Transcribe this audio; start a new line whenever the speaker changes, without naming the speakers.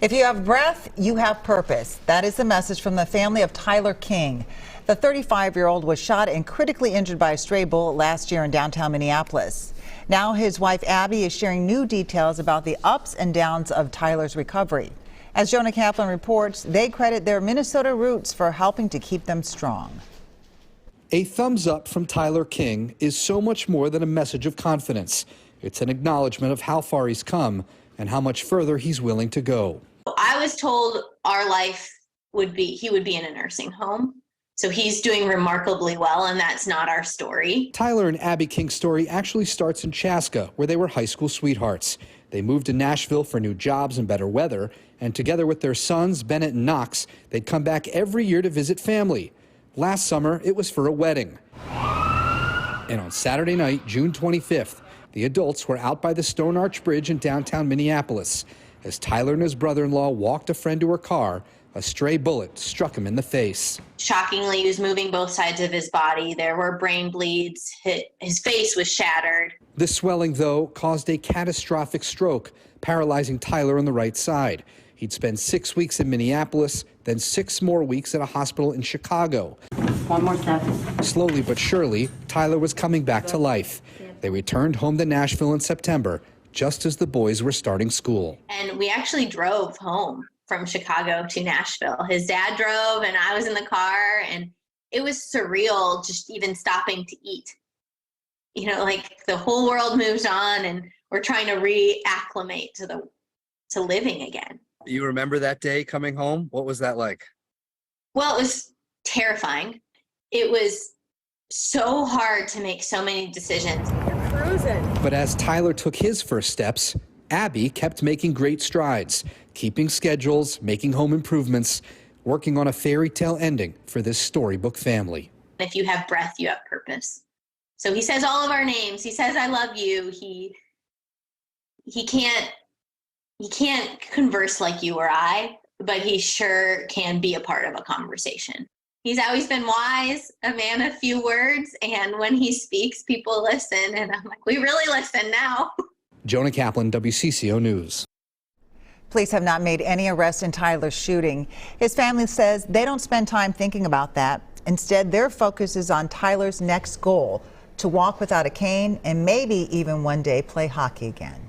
If you have breath, you have purpose. That is the message from the family of Tyler King. The 35-year-old was shot and critically injured by a stray bullet last year in downtown Minneapolis. Now his wife Abby is sharing new details about the ups and downs of Tyler's recovery. As Jonah Kaplan reports, they credit their Minnesota roots for helping to keep them strong.
A thumbs up from Tyler King is so much more than a message of confidence. It's an acknowledgement of how far he's come and how much further he's willing to go.
I was told our life would be, he would be in a nursing home. So he's doing remarkably well, and that's not our story.
Tyler and Abby King's story actually starts in Chaska, where they were high school sweethearts. They moved to Nashville for new jobs and better weather, and together with their sons, Bennett and Knox, they'd come back every year to visit family. Last summer, it was for a wedding. And on Saturday night, June 25th, the adults were out by the Stone Arch Bridge in downtown Minneapolis. As Tyler and his brother-in-law walked a friend to her car, a stray bullet struck him in the face.
Shockingly, he was moving both sides of his body. There were brain bleeds. His face was shattered.
The swelling, though, caused a catastrophic stroke, paralyzing Tyler on the right side. He'd spend 6 weeks in Minneapolis, then 6 more weeks at a hospital in Chicago.
One more step.
Slowly but surely, Tyler was coming back to life. They returned home to Nashville in September, just as the boys were starting school.
And we actually drove home from Chicago to Nashville. His dad drove and I was in the car, and it was surreal just even stopping to eat. You know, like the whole world moves on and we're trying to reacclimate to living again.
You remember that day coming home? What was that like?
Well, it was terrifying. It was so hard to make so many decisions.
But as Tyler took his first steps, Abby kept making great strides, keeping schedules, making home improvements, working on a fairy tale ending for this storybook family.
If you have breath, you have purpose. So he says all of our names. He says, I love you. He can't converse like you or I, but he sure can be a part of a conversation. He's always been wise, a man of few words, and when he speaks, people listen, and I'm like, we really listen now.
Jonah Kaplan, WCCO News.
Police have not made any arrests in Tyler's shooting. His family says they don't spend time thinking about that. Instead, their focus is on Tyler's next goal, to walk without a cane and maybe even one day play hockey again.